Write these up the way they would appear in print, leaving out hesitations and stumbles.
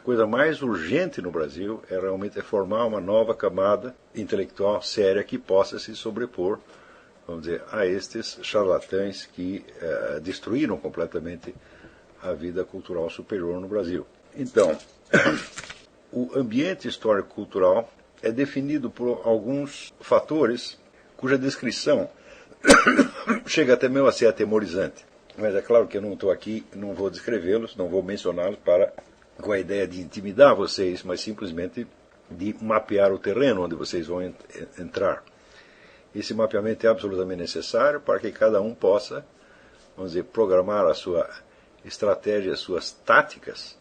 coisa mais urgente no Brasil é realmente formar uma nova camada intelectual séria que possa se sobrepor, vamos dizer, a estes charlatães que destruíram completamente a vida cultural superior no Brasil. Então, o ambiente histórico-cultural é definido por alguns fatores cuja descrição chega até mesmo a ser atemorizante. Mas é claro que eu não estou aqui, não vou descrevê-los, não vou mencioná-los com a ideia de intimidar vocês, mas simplesmente de mapear o terreno onde vocês vão entrar. Esse mapeamento é absolutamente necessário para que cada um possa, vamos dizer, programar a sua estratégia, as suas táticas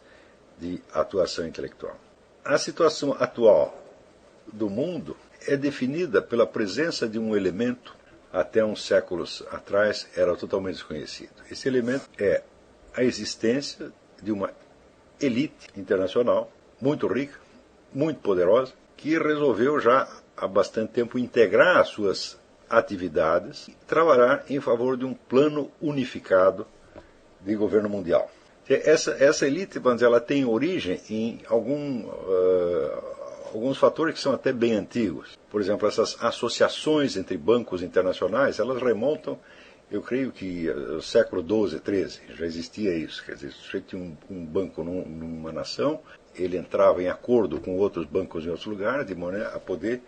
de atuação intelectual. A situação atual do mundo é definida pela presença de um elemento até uns séculos atrás era totalmente desconhecido. Esse elemento é a existência de uma elite internacional muito rica, muito poderosa, que resolveu já há bastante tempo integrar as suas atividades e trabalhar em favor de um plano unificado de governo mundial. Essa elite, vamos dizer, ela tem origem em alguns fatores que são até bem antigos. Por exemplo, essas associações entre bancos internacionais, elas remontam, eu creio que ao século XII, XIII, já existia isso. Quer dizer, se tinha um banco numa nação, ele entrava em acordo com outros bancos em outros lugares, de maneira a poder,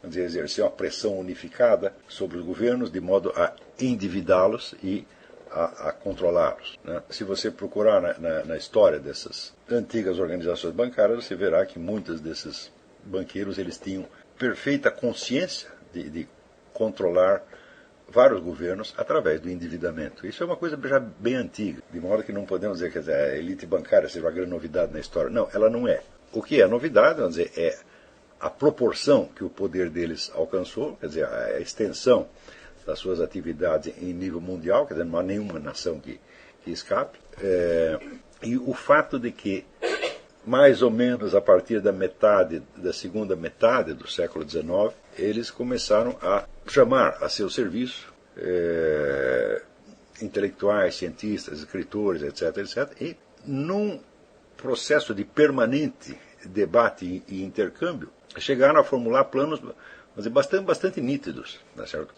vamos dizer, exercer uma pressão unificada sobre os governos, de modo a endividá-los e a controlá-los. Né? Se você procurar na história dessas antigas organizações bancárias, você verá que muitos desses banqueiros eles tinham perfeita consciência de controlar vários governos através do endividamento. Isso é uma coisa já bem antiga, de modo que não podemos dizer que a elite bancária seja uma grande novidade na história. Não, ela não é. O que é novidade, vamos dizer, é a proporção que o poder deles alcançou, quer dizer, a extensão das suas atividades em nível mundial, quer dizer, não há nenhuma nação que escape, e o fato de que, mais ou menos a partir da segunda metade do século XIX, eles começaram a chamar a seu serviço intelectuais, cientistas, escritores, etc., e num processo de permanente debate e intercâmbio, chegaram a formular planos bastante nítidos, tá certo?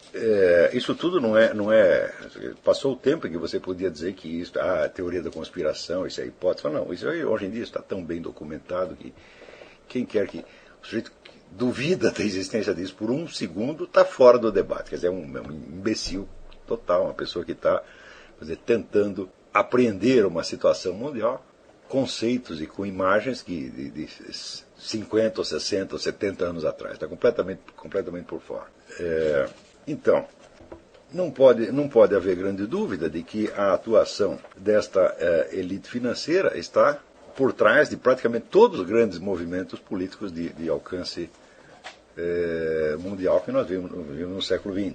Isso tudo não é. Passou o tempo em que você podia dizer que isso, a teoria da conspiração, isso é hipótese. Não, isso aí hoje em dia está tão bem documentado que quem quer que. O sujeito que duvida da existência disso por um segundo está fora do debate. Quer dizer, é um imbecil total, uma pessoa que está tentando apreender uma situação mundial, conceitos e com imagens que de 50 ou 60 ou 70 anos atrás. Está completamente por fora. Então, não pode haver grande dúvida de que a atuação desta elite financeira está por trás de praticamente todos os grandes movimentos políticos de alcance mundial que nós vimos no século XX.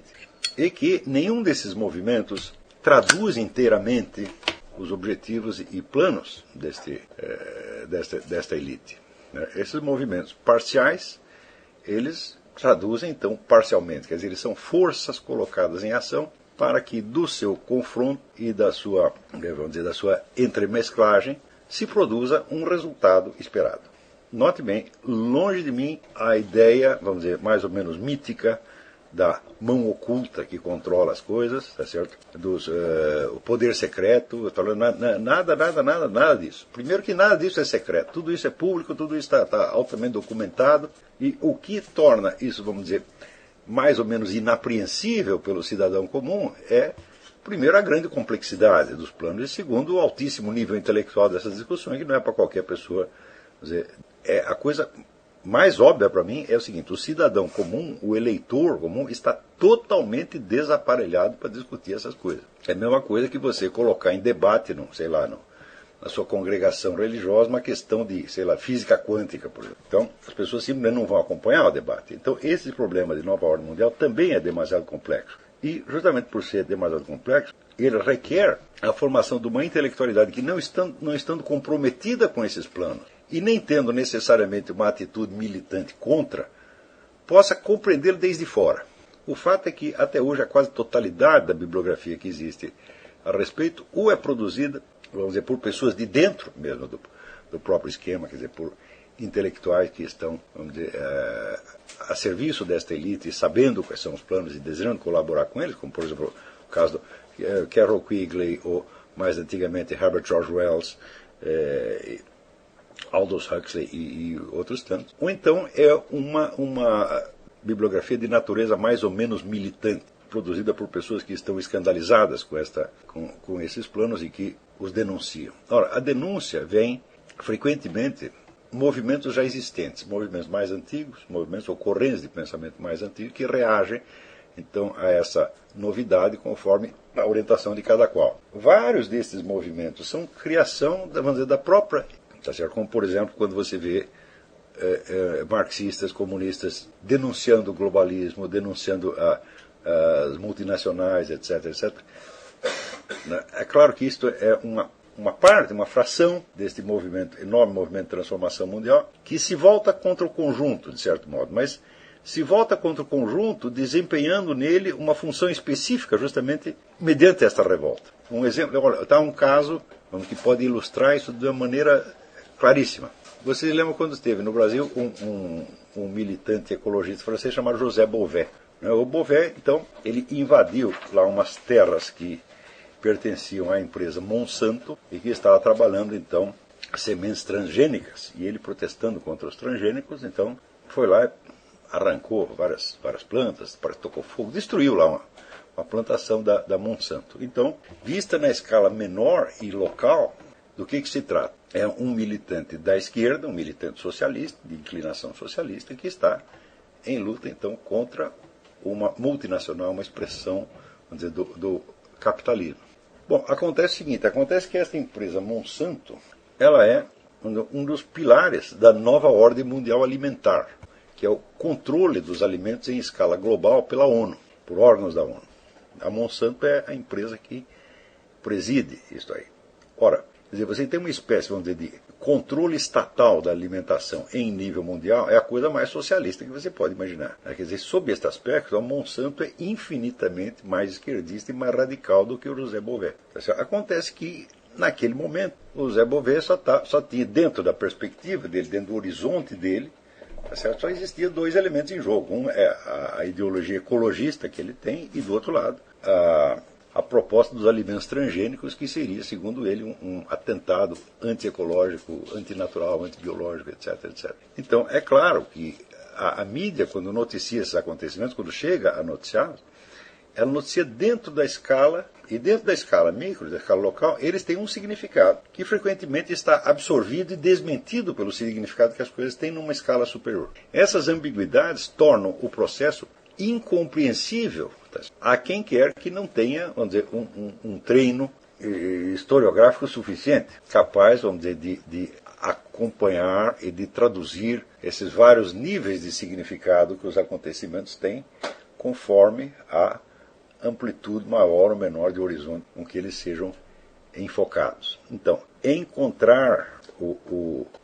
E que nenhum desses movimentos traduz inteiramente os objetivos e planos desta elite. Esses movimentos parciais, eles traduzem, então, parcialmente. Quer dizer, eles são forças colocadas em ação para que do seu confronto e da sua entremesclagem se produza um resultado esperado. Note bem, longe de mim a ideia, vamos dizer, mais ou menos mítica, da mão oculta que controla as coisas, tá certo? O poder secreto, nada disso. Primeiro que nada disso é secreto, tudo isso é público, tudo isso está altamente documentado, e o que torna isso, vamos dizer, mais ou menos inapreensível pelo cidadão comum é, primeiro, a grande complexidade dos planos, e segundo, o altíssimo nível intelectual dessas discussões, que não é para qualquer pessoa. Quer dizer, a coisa mais óbvia para mim é o seguinte: o cidadão comum, o eleitor comum, está totalmente desaparelhado para discutir essas coisas. É a mesma coisa que você colocar em debate, na sua congregação religiosa, uma questão de, física quântica, por exemplo. Então, as pessoas simplesmente não vão acompanhar o debate. Então, esse problema de nova ordem mundial também é demasiado complexo. E, justamente por ser demasiado complexo, ele requer a formação de uma intelectualidade que, não estando comprometida com esses planos, e nem tendo necessariamente uma atitude militante contra, possa compreendê-lo desde fora. O fato é que, até hoje, a quase totalidade da bibliografia que existe a respeito ou é produzida, vamos dizer, por pessoas de dentro mesmo do próprio esquema, quer dizer, por intelectuais que estão, vamos dizer, a serviço desta elite, sabendo quais são os planos e desejando colaborar com eles, como por exemplo o caso do Carroll Quigley, ou mais antigamente Herbert George Wells, Aldous Huxley e outros tantos. Ou então é uma bibliografia de natureza mais ou menos militante, produzida por pessoas que estão escandalizadas com esses planos e que os denunciam. Ora, a denúncia vem frequentemente movimentos já existentes, movimentos mais antigos, movimentos ou correntes de pensamento mais antigos que reagem então a essa novidade conforme a orientação de cada qual. Vários desses movimentos são criação, vamos dizer, da própria, tá certo? Como por exemplo quando você vê marxistas, comunistas denunciando o globalismo, denunciando as multinacionais, etc, etc. É claro que isto é uma parte, uma fração deste movimento, enorme movimento de transformação mundial, que se volta contra o conjunto, de certo modo, mas se volta contra o conjunto desempenhando nele uma função específica, justamente mediante esta revolta. Um exemplo, olha, está um caso que pode ilustrar isso de uma maneira claríssima. Vocês lembram quando esteve no Brasil um militante ecologista francês chamado José Bové. O Bové, então, ele invadiu lá umas terras que pertenciam à empresa Monsanto e que estava trabalhando, então, sementes transgênicas. E ele, protestando contra os transgênicos, então, foi lá e arrancou várias plantas, tocou fogo, destruiu lá uma plantação da Monsanto. Então, vista na escala menor e local, do que se trata? É um militante da esquerda, um militante socialista, de inclinação socialista, que está em luta, então, contra uma multinacional, uma expressão, vamos dizer, do capitalismo. Bom, acontece o seguinte, acontece que esta empresa Monsanto, ela é um dos pilares da nova ordem mundial alimentar, que é o controle dos alimentos em escala global pela ONU, por órgãos da ONU. A Monsanto é a empresa que preside isso aí. Ora, quer dizer, você tem uma espécie, vamos dizer, de controle estatal da alimentação em nível mundial, é a coisa mais socialista que você pode imaginar. Quer dizer, sob este aspecto, a Monsanto é infinitamente mais esquerdista e mais radical do que o José Bové. Acontece que, naquele momento, o José Bové só tinha, dentro da perspectiva dele, dentro do horizonte dele, só existia dois elementos em jogo. Um é a ideologia ecologista que ele tem e, do outro lado, a proposta dos alimentos transgênicos, que seria, segundo ele, um atentado antiecológico, antinatural, antibiológico, etc, etc. Então, é claro que a mídia, quando noticia esses acontecimentos, quando chega a noticiá-los, ela noticia dentro da escala, e dentro da escala micro, da escala local, eles têm um significado, que frequentemente está absorvido e desmentido pelo significado que as coisas têm numa escala superior. Essas ambiguidades tornam o processo incompreensível a quem quer que não tenha, vamos dizer, um treino historiográfico suficiente, capaz, vamos dizer, de acompanhar e de traduzir esses vários níveis de significado que os acontecimentos têm, conforme a amplitude maior ou menor de horizonte com que eles sejam enfocados. Então, encontrar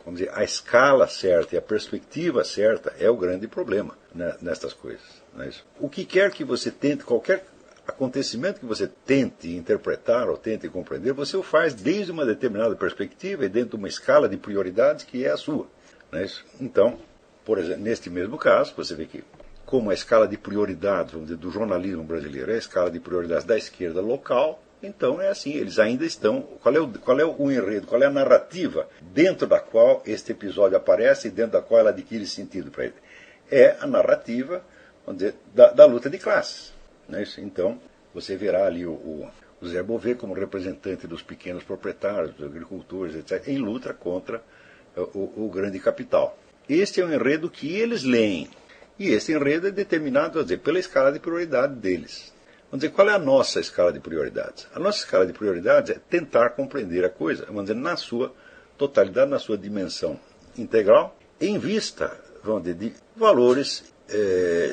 vamos dizer, a escala certa e a perspectiva certa é o grande problema, né, nestas coisas. Não é isso? O que quer que você tente, qualquer acontecimento que você tente interpretar ou tente compreender, você o faz desde uma determinada perspectiva e dentro de uma escala de prioridades que é a sua. Não é isso? Então, por exemplo, neste mesmo caso, você vê que como a escala de prioridades, vamos dizer, do jornalismo brasileiro é a escala de prioridades da esquerda local, então é assim, eles ainda estão... Qual é o enredo, qual é a narrativa dentro da qual este episódio aparece e dentro da qual ela adquire sentido para ele? É a narrativa, vamos dizer, da luta de classes. Não é isso? Então, você verá ali o Zé Bové como representante dos pequenos proprietários, dos agricultores, etc., em luta contra o grande capital. Este é um enredo que eles leem. E esse enredo é determinado, vamos dizer, pela escala de prioridade deles. Vamos dizer, qual é a nossa escala de prioridades? A nossa escala de prioridades é tentar compreender a coisa, vamos dizer, na sua totalidade, na sua dimensão integral, em vista, vamos dizer, de valores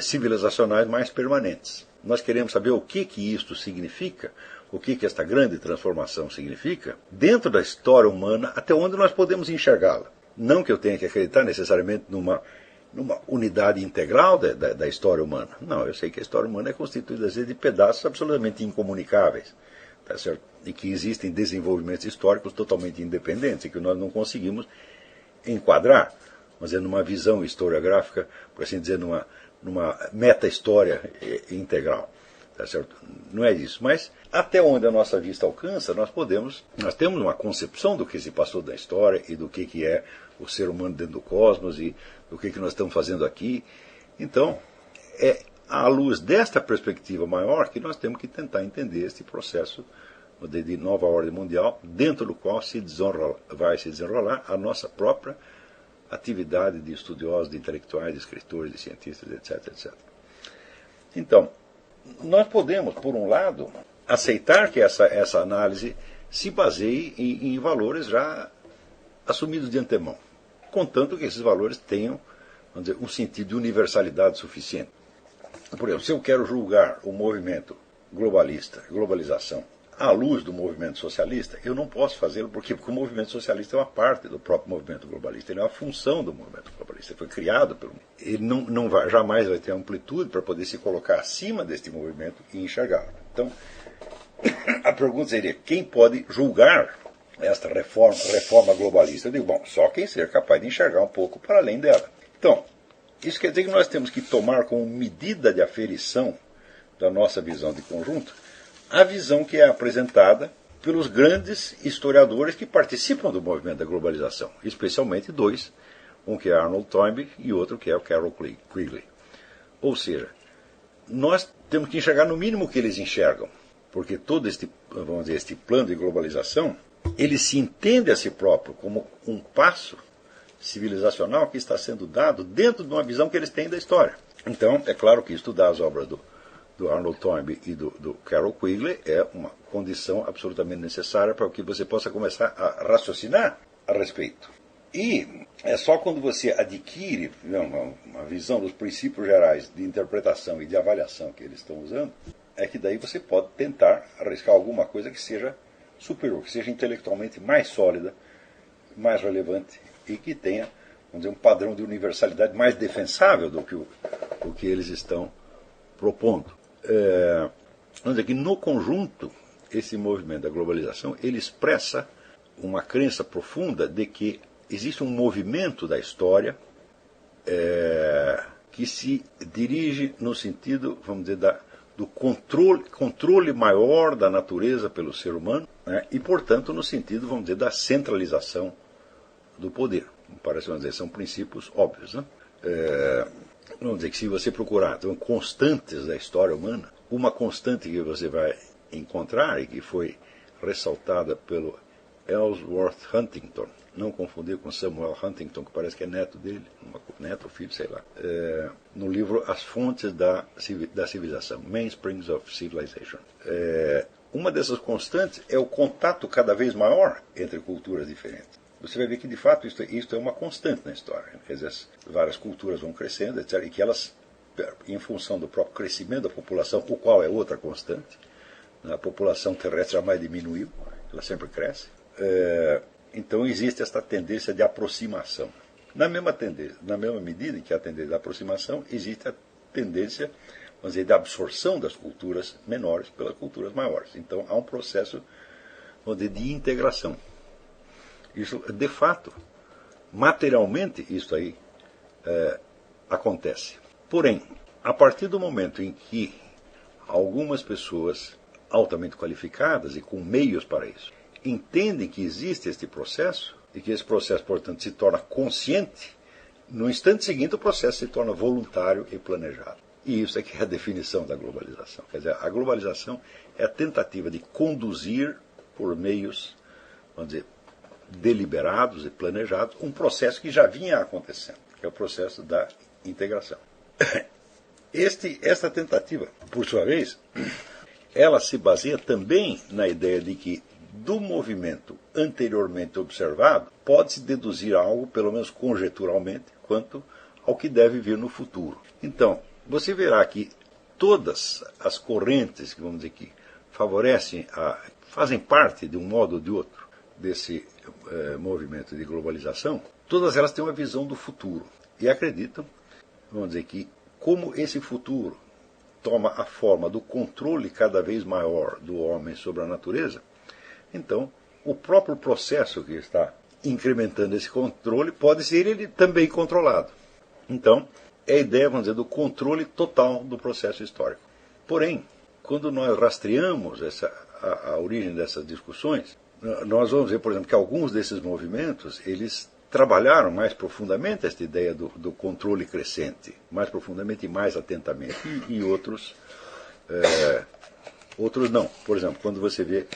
civilizacionais mais permanentes. Nós queremos saber o que isto significa, o que esta grande transformação significa, dentro da história humana, até onde nós podemos enxergá-la. Não que eu tenha que acreditar necessariamente numa unidade integral da história humana. Não, eu sei que a história humana é constituída às vezes de pedaços absolutamente incomunicáveis. tá certo? E que existem desenvolvimentos históricos totalmente independentes e que nós não conseguimos enquadrar, mas é numa visão historiográfica, por assim dizer, numa meta-história integral. Tá certo? Não é isso. Mas até onde a nossa vista alcança, nós temos uma concepção do que se passou da história e do que é o ser humano dentro do cosmos e do que nós estamos fazendo aqui. Então, é à luz desta perspectiva maior que nós temos que tentar entender este processo de nova ordem mundial, dentro do qual vai se desenrolar a nossa própria atividade de estudiosos, de intelectuais, de escritores, de cientistas, etc, etc. Então, nós podemos, por um lado, aceitar que essa análise se baseie em valores já assumidos de antemão, contanto que esses valores tenham, vamos dizer, um sentido de universalidade suficiente. Por exemplo, se eu quero julgar o movimento globalização, à luz do movimento socialista, eu não posso fazê-lo porque o movimento socialista é uma parte do próprio movimento globalista, ele é uma função do movimento globalista, ele foi criado pelo mundo. Ele jamais vai ter amplitude para poder se colocar acima deste movimento e enxergá-lo. Então, a pergunta seria, quem pode julgar esta reforma globalista? Eu digo, bom, só quem seja capaz de enxergar um pouco para além dela. Então, isso quer dizer que nós temos que tomar como medida de aferição da nossa visão de conjunto a visão que é apresentada pelos grandes historiadores que participam do movimento da globalização, especialmente dois, um que é Arnold Toynbee e outro que é o Carroll Quigley. Ou seja, nós temos que enxergar no mínimo o que eles enxergam, porque todo este plano de globalização, ele se entende a si próprio como um passo civilizacional que está sendo dado dentro de uma visão que eles têm da história. Então, é claro que estudar as obras do Arnold Toynbee e do Carroll Quigley é uma condição absolutamente necessária para que você possa começar a raciocinar a respeito. E é só quando você adquire uma visão dos princípios gerais de interpretação e de avaliação que eles estão usando, é que daí você pode tentar arriscar alguma coisa que seja superior, que seja intelectualmente mais sólida, mais relevante e que tenha, vamos dizer, um padrão de universalidade mais defensável do que o que eles estão propondo. Vamos dizer que no conjunto, esse movimento da globalização, ele expressa uma crença profunda de que existe um movimento da história que se dirige no sentido, vamos dizer, do controle maior da natureza pelo ser humano, né, e, portanto, no sentido, vamos dizer, da centralização do poder. Parece, vamos dizer, são princípios óbvios, né? Vamos dizer que se você procurar então, constantes da história humana, uma constante que você vai encontrar e que foi ressaltada pelo Ellsworth Huntington, não confundir com Samuel Huntington, que parece que é neto dele, neto ou filho, sei lá, no livro As Fontes da Civilização, Mainsprings of Civilization. Uma dessas constantes é o contato cada vez maior entre culturas diferentes. Você vai ver que, de fato, isto é uma constante na história. Quer dizer, várias culturas vão crescendo, etc., e que elas, em função do próprio crescimento da população, o qual é outra constante, a população terrestre jamais diminuiu, ela sempre cresce. Então, existe esta tendência de aproximação. Na mesma medida em que há a tendência de aproximação, existe a tendência, vamos dizer, de absorção das culturas menores pelas culturas maiores. Então, há um processo, vamos dizer, de integração. Isso, de fato, materialmente, isso aí acontece. Porém, a partir do momento em que algumas pessoas altamente qualificadas e com meios para isso entendem que existe este processo e que esse processo, portanto, se torna consciente, no instante seguinte o processo se torna voluntário e planejado. E isso é que é a definição da globalização. Quer dizer, a globalização é a tentativa de conduzir por meios, vamos dizer, deliberados e planejados, um processo que já vinha acontecendo, que é o processo da integração. Esta tentativa, por sua vez, ela se baseia também na ideia de que do movimento anteriormente observado pode-se deduzir algo, pelo menos conjeturalmente, quanto ao que deve vir no futuro. Então, você verá que todas as correntes que, vamos dizer, que fazem parte de um modo ou de outro desse movimento de globalização, todas elas têm uma visão do futuro e acreditam, vamos dizer, que como esse futuro toma a forma do controle cada vez maior do homem sobre a natureza, então o próprio processo que está incrementando esse controle pode ser ele também controlado. Então, é a ideia, vamos dizer, do controle total do processo histórico. Porém, quando nós rastreamos a origem dessas discussões, nós vamos ver, por exemplo, que alguns desses movimentos, eles trabalharam mais profundamente esta ideia do controle crescente, mais profundamente e mais atentamente, e outros não. Por exemplo, quando você vê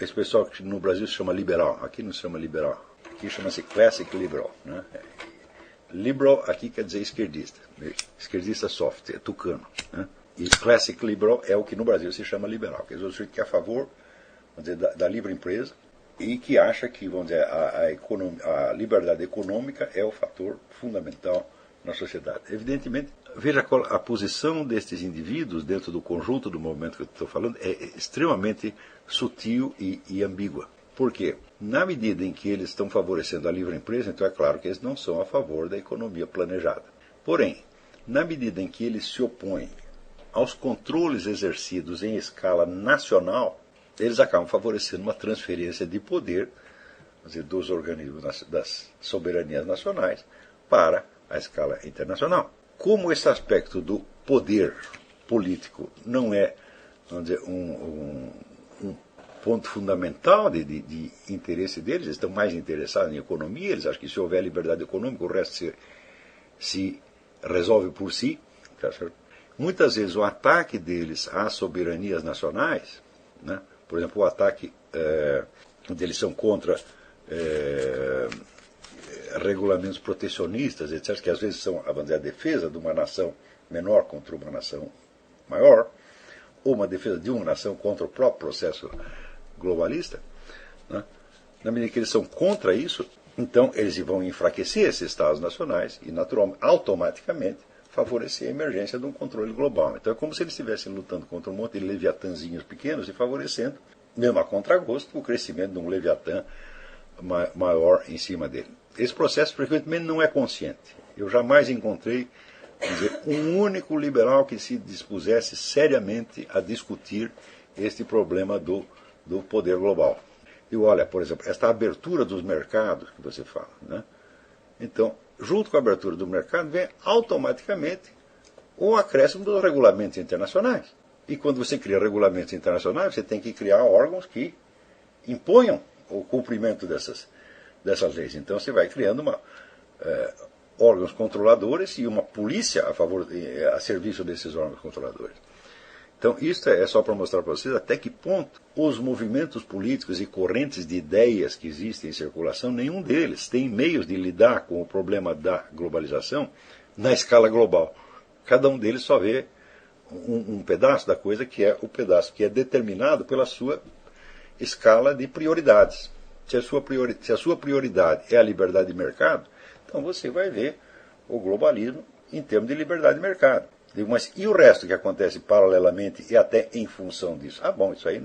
esse pessoal que no Brasil se chama liberal, aqui não se chama liberal, aqui chama-se classic liberal, né? Liberal aqui quer dizer esquerdista, esquerdista soft, é tucano, né? E classic liberal é o que no Brasil se chama liberal, quer dizer, o sujeito que é a favor, vamos dizer, da livre empresa e que acha que, vamos dizer, a liberdade econômica é o fator fundamental na sociedade. Evidentemente, veja a posição destes indivíduos dentro do conjunto do movimento que eu estou falando é extremamente sutil e ambígua. Por quê? Na medida em que eles estão favorecendo a livre empresa, então é claro que eles não são a favor da economia planejada. Porém, na medida em que eles se opõem aos controles exercidos em escala nacional, eles acabam favorecendo uma transferência de poder, quer dizer, dos organismos das soberanias nacionais para a escala internacional. Como esse aspecto do poder político não é, vamos dizer, um ponto fundamental de interesse deles, eles estão mais interessados em economia, eles acham que se houver liberdade econômica, o resto se resolve por si. Tá certo? Muitas vezes o ataque deles às soberanias nacionais, né, por exemplo, o ataque onde eles são contra regulamentos protecionistas, etc., que às vezes são, vamos dizer, a defesa de uma nação menor contra uma nação maior, ou uma defesa de uma nação contra o próprio processo globalista, né? Na medida que eles são contra isso, então eles vão enfraquecer esses Estados nacionais e, naturalmente, automaticamente, favorecer a emergência de um controle global. Então é como se eles estivessem lutando contra um monte de leviatãzinhos pequenos e favorecendo, mesmo a contragosto, o crescimento de um leviatã maior em cima dele. Esse processo frequentemente não é consciente. Eu jamais encontrei, dizer, um único liberal que se dispusesse seriamente a discutir este problema do poder global. E olha, por exemplo, esta abertura dos mercados que você fala, né? Então, junto com a abertura do mercado, vem automaticamente o acréscimo dos regulamentos internacionais. E quando você cria regulamentos internacionais, você tem que criar órgãos que imponham o cumprimento dessas leis. Então você vai criando órgãos controladores e uma polícia a serviço desses órgãos controladores. Então isso é só para mostrar para vocês até que ponto os movimentos políticos e correntes de ideias que existem em circulação, nenhum deles tem meios de lidar com o problema da globalização na escala global. Cada um deles só vê um pedaço da coisa que é o pedaço que é determinado pela sua escala de prioridades. Se a sua prioridade é a liberdade de mercado, então você vai ver o globalismo em termos de liberdade de mercado. Mas e o resto que acontece paralelamente e até em função disso? Bom, isso aí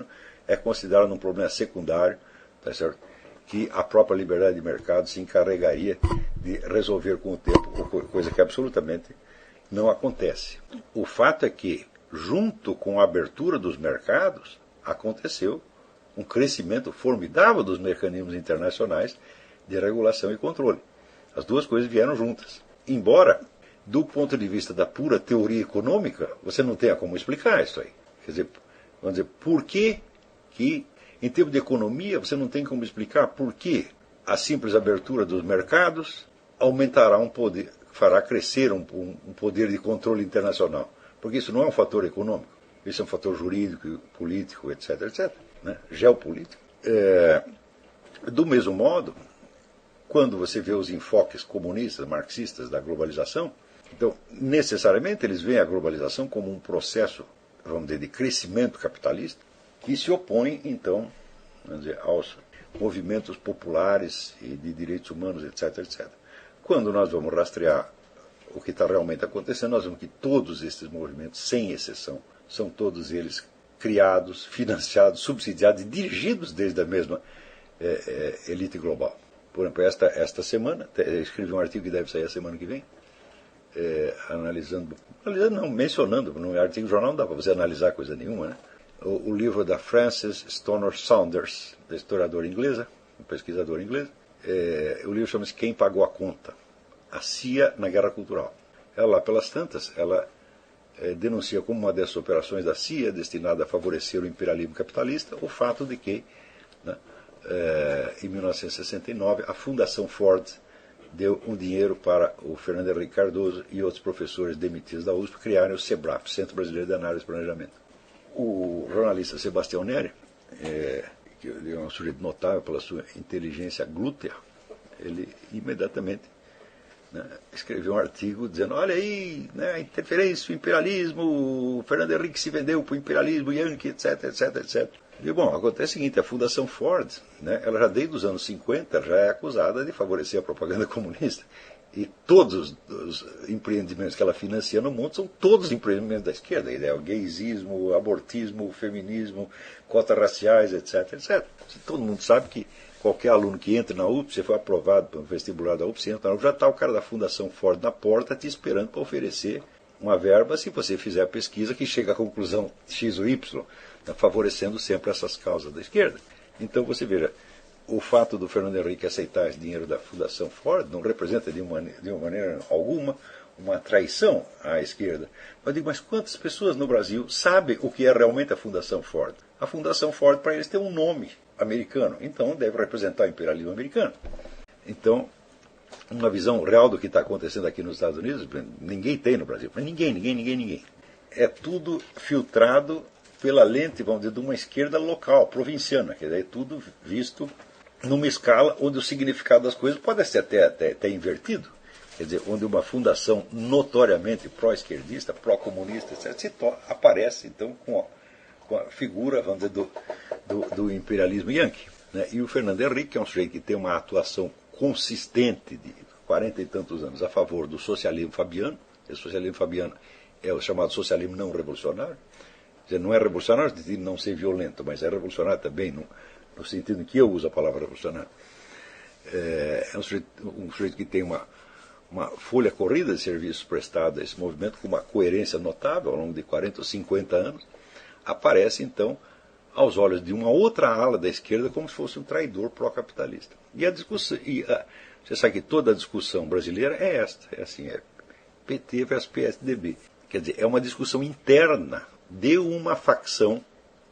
é considerado um problema secundário, tá certo? Que a própria liberdade de mercado se encarregaria de resolver com o tempo, coisa que absolutamente não acontece. O fato é que, junto com a abertura dos mercados, aconteceu um crescimento formidável dos mecanismos internacionais de regulação e controle. As duas coisas vieram juntas. Embora, do ponto de vista da pura teoria econômica, você não tenha como explicar isso aí. Quer dizer, vamos dizer, por que, em termos de economia, você não tem como explicar por que a simples abertura dos mercados aumentará fará crescer um poder de controle internacional. Porque isso não é um fator econômico, isso é um fator jurídico, político, etc., etc., né? Geopolítico. Do mesmo modo, quando você vê os enfoques comunistas, marxistas da globalização, então, necessariamente, eles veem a globalização como um processo, vamos dizer, de crescimento capitalista, que se opõe, então, vamos dizer, aos movimentos populares e de direitos humanos, etc., etc. Quando nós vamos rastrear o que está realmente acontecendo, nós vemos que todos esses movimentos, sem exceção, são todos eles criados, financiados, subsidiados e dirigidos desde a mesma elite global. Por exemplo, esta semana, eu escrevi um artigo que deve sair a semana que vem, analisando não, mencionando, no artigo de jornal não dá para você analisar coisa nenhuma, né? O livro da Frances Stoner Saunders, da historiadora inglesa, pesquisadora inglesa, o livro chama-se Quem Pagou a Conta? A CIA na Guerra Cultural. Ela, lá pelas tantas, ela denuncia como uma dessas operações da CIA destinada a favorecer o imperialismo capitalista o fato de que, né, em 1969, a Fundação Ford deu um dinheiro para o Fernando Henrique Cardoso e outros professores demitidos da USP criarem o SEBRAP, Centro Brasileiro de Análise e Planejamento. O jornalista Sebastião Neri, que é um sujeito notável pela sua inteligência glútea, ele imediatamente, né, escreveu um artigo dizendo: olha aí, né, interferência, o imperialismo, o Fernando Henrique se vendeu para o imperialismo, Yankee, etc, etc, etc. E, bom, acontece o seguinte, a Fundação Ford, né, ela já desde os anos 50 já é acusada de favorecer a propaganda comunista. E todos os empreendimentos que ela financia no mundo são todos empreendimentos da esquerda. O gaysismo, o abortismo, o feminismo, cotas raciais, etc, etc. Todo mundo sabe que qualquer aluno que entre na USP, você foi aprovado para o vestibular da USP, você entra na USP, já está o cara da Fundação Ford na porta te esperando para oferecer uma verba se você fizer a pesquisa que chega à conclusão X ou Y, né, favorecendo sempre essas causas da esquerda. Então você veja, o fato do Fernando Henrique aceitar esse dinheiro da Fundação Ford não representa de uma maneira alguma uma traição à esquerda. Eu digo, mas quantas pessoas no Brasil sabem o que é realmente a Fundação Ford? A Fundação Ford, para eles, tem um nome americano, então deve representar o imperialismo americano. Então, uma visão real do que está acontecendo aqui nos Estados Unidos, ninguém tem no Brasil, mas ninguém. É tudo filtrado pela lente, vamos dizer, de uma esquerda local, provinciana, quer dizer, é tudo visto numa escala onde o significado das coisas pode ser até invertido. Quer dizer, onde uma fundação notoriamente pró-esquerdista, pró-comunista, etc., aparece, então, com a figura, vamos dizer, do imperialismo yankee. Né? E o Fernando Henrique, que é um sujeito que tem uma atuação consistente de 40 e tantos anos a favor do socialismo fabiano. O socialismo fabiano é o chamado socialismo não revolucionário. Quer dizer, não é revolucionário no sentido de não ser violento, mas é revolucionário também no sentido em que eu uso a palavra revolucionário. É um sujeito que tem uma folha corrida de serviços prestados a esse movimento com uma coerência notável ao longo de 40 ou 50 anos, aparece então aos olhos de uma outra ala da esquerda como se fosse um traidor pró-capitalista. E a discussão, você sabe que toda a discussão brasileira é esta, é PT versus PSDB. Quer dizer, é uma discussão interna de uma facção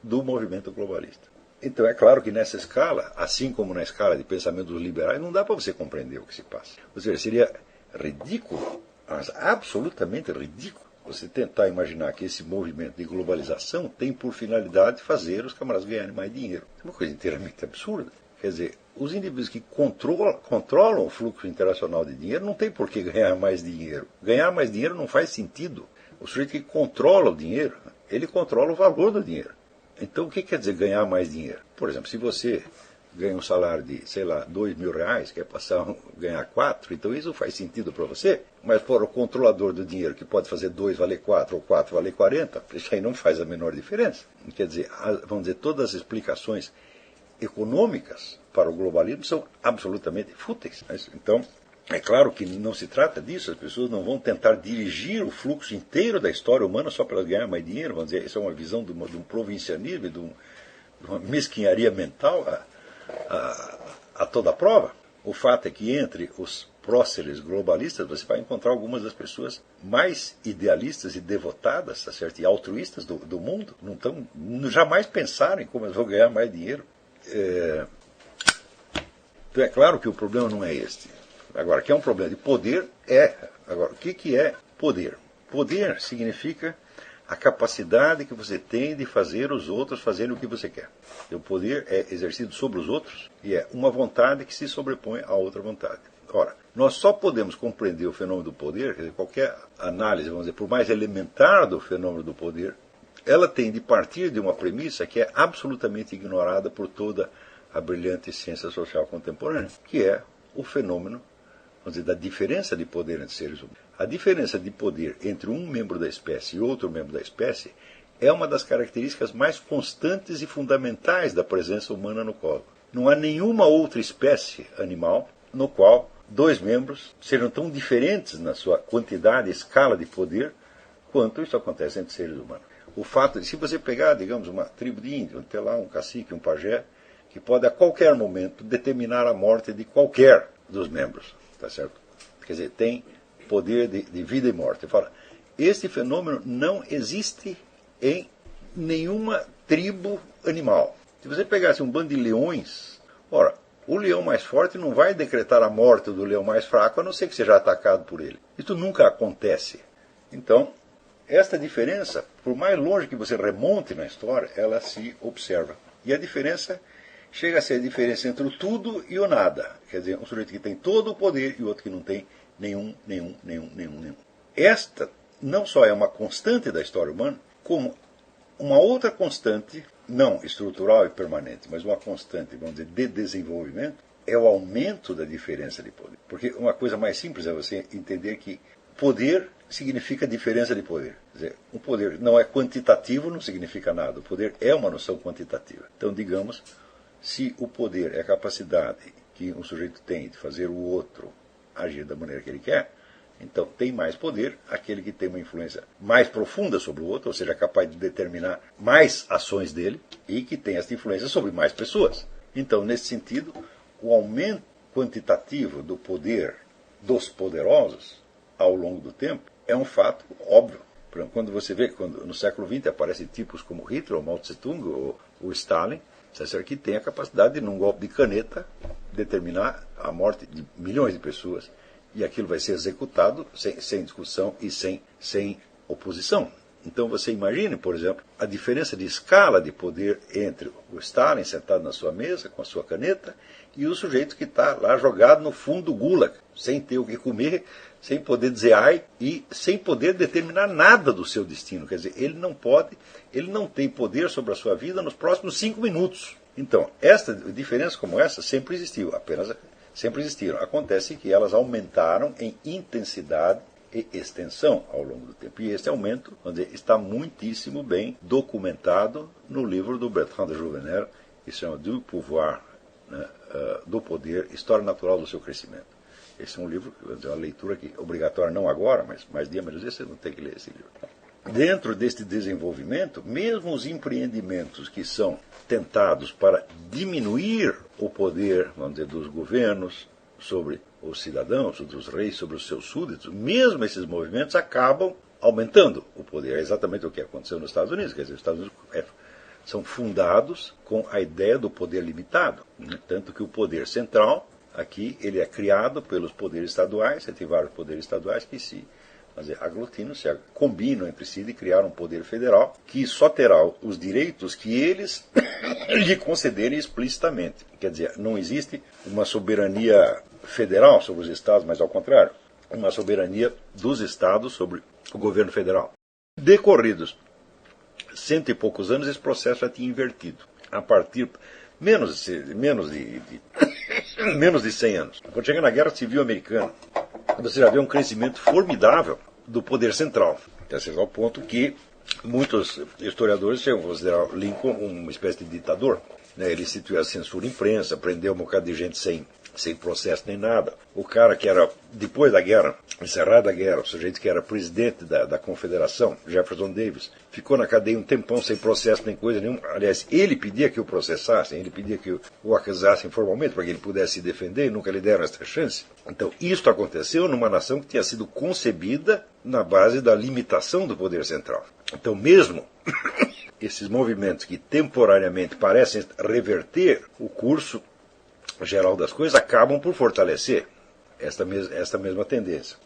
do movimento globalista. Então é claro que nessa escala, assim como na escala de pensamento dos liberais, não dá para você compreender o que se passa. Ou seja, seria ridículo, mas absolutamente ridículo, você tentar imaginar que esse movimento de globalização tem por finalidade fazer os camaradas ganharem mais dinheiro. É uma coisa inteiramente absurda. Quer dizer, os indivíduos que controlam o fluxo internacional de dinheiro não tem por que ganhar mais dinheiro. Ganhar mais dinheiro não faz sentido. O sujeito que controla o dinheiro, ele controla o valor do dinheiro. Então, o que quer dizer ganhar mais dinheiro? Por exemplo, se você ganha um salário de, sei lá, R$2.000, quer passar a ganhar 4, então isso faz sentido para você. Mas for o controlador do dinheiro, que pode fazer 2 valer 4 ou 4 valer 40, isso aí não faz a menor diferença. Quer dizer, vamos dizer, todas as explicações econômicas para o globalismo são absolutamente fúteis. Então, é claro que não se trata disso, as pessoas não vão tentar dirigir o fluxo inteiro da história humana só para ganhar mais dinheiro. Vamos dizer, isso é uma visão de um provincianismo, de uma mesquinharia mental a toda prova. O fato é que entre os próceres globalistas você vai encontrar algumas das pessoas mais idealistas e devotadas, tá certo? E altruístas do mundo. Jamais pensaram em como eles vão ganhar mais dinheiro. Então é claro que o problema não é este. Agora, que é um problema de poder, Agora, o que é poder? Poder significa a capacidade que você tem de fazer os outros fazerem o que você quer. O poder é exercido sobre os outros e é uma vontade que se sobrepõe a outra vontade. Ora, nós só podemos compreender o fenômeno do poder, quer dizer, qualquer análise, vamos dizer, por mais elementar do fenômeno do poder, ela tem de partir de uma premissa que é absolutamente ignorada por toda a brilhante ciência social contemporânea, que é o fenômeno, vamos dizer, da diferença de poder entre seres humanos. A diferença de poder entre um membro da espécie e outro membro da espécie é uma das características mais constantes e fundamentais da presença humana no cosmos. Não há nenhuma outra espécie animal no qual dois membros sejam tão diferentes na sua quantidade e escala de poder quanto isso acontece entre seres humanos. O fato de, se você pegar, digamos, uma tribo de índio, ter lá um cacique, um pajé, que pode a qualquer momento determinar a morte de qualquer dos membros, tá certo? Quer dizer, tem poder de vida e morte. Fala, este fenômeno não existe em nenhuma tribo animal. Se você pegasse um bando de leões, ora, o leão mais forte não vai decretar a morte do leão mais fraco, a não ser que seja atacado por ele. Isso nunca acontece. Então, esta diferença, por mais longe que você remonte na história, ela se observa. E a diferença chega a ser a diferença entre o tudo e o nada. Quer dizer, um sujeito que tem todo o poder e outro que não tem nenhum. Esta não só é uma constante da história humana, como uma outra constante, não estrutural e permanente, mas uma constante, vamos dizer, de desenvolvimento, é o aumento da diferença de poder. Porque uma coisa mais simples é você entender que poder significa diferença de poder. Quer dizer, um poder não é quantitativo, não significa nada. O poder é uma noção quantitativa. Então, digamos, se o poder é a capacidade que um sujeito tem de fazer o outro agir da maneira que ele quer, então tem mais poder aquele que tem uma influência mais profunda sobre o outro, ou seja, é capaz de determinar mais ações dele e que tem essa influência sobre mais pessoas. Então, nesse sentido, o aumento quantitativo do poder dos poderosos ao longo do tempo é um fato óbvio. Por exemplo, quando você vê que no século XX aparecem tipos como Hitler, ou Mao Tse-tung, ou o Stalin, que tem a capacidade de, num golpe de caneta, determinar a morte de milhões de pessoas. E aquilo vai ser executado sem discussão e sem oposição. Então você imagine, por exemplo, a diferença de escala de poder entre o Stalin sentado na sua mesa com a sua caneta e o sujeito que está lá jogado no fundo do gulag, sem ter o que comer, sem poder dizer ai e sem poder determinar nada do seu destino. Quer dizer, ele não tem poder sobre a sua vida nos próximos 5 minutos. Então, esta diferença como essa sempre existiu, sempre existiram. Acontece que elas aumentaram em intensidade e extensão ao longo do tempo. E esse aumento está muitíssimo bem documentado no livro do Bertrand de Jouvenel, que se chama Du Pouvoir, né, do Poder, História Natural do Seu Crescimento. Esse é um livro, uma leitura que obrigatória não agora, mas mais dia menos dia você não tem que ler esse livro. Dentro deste desenvolvimento, mesmo os empreendimentos que são tentados para diminuir o poder, vamos dizer, dos governos sobre os cidadãos, dos reis sobre os seus súditos, mesmo esses movimentos acabam aumentando o poder. É exatamente o que aconteceu nos Estados Unidos. Quer dizer, os Estados Unidos são fundados com a ideia do poder limitado, né? Tanto que o poder central, aqui, ele é criado pelos poderes estaduais, você tem vários poderes estaduais que se aglutinam, se combinam entre si de criar um poder federal que só terá os direitos que eles lhe concederem explicitamente. Quer dizer, não existe uma soberania federal sobre os estados, mas ao contrário, uma soberania dos estados sobre o governo federal. Decorridos 100 e poucos anos, esse processo já tinha invertido. A partir menos de 100 anos. Quando chega na Guerra Civil Americana, você já vê um crescimento formidável do poder central. Ao ponto que muitos historiadores chegam a considerar Lincoln uma espécie de ditador. Ele instituiu a censura à imprensa, prendeu um bocado de gente sem processo nem nada. O cara que era, depois da guerra, encerrada a guerra, o sujeito que era presidente da Confederação, Jefferson Davis, ficou na cadeia um tempão sem processo nem coisa nenhuma. Aliás, ele pedia que o processassem, ele pedia que o acusassem formalmente para que ele pudesse se defender e nunca lhe deram essa chance. Então, isso aconteceu numa nação que tinha sido concebida na base da limitação do poder central. Então, mesmo esses movimentos que temporariamente parecem reverter o curso geral das coisas acabam por fortalecer esta mesma tendência.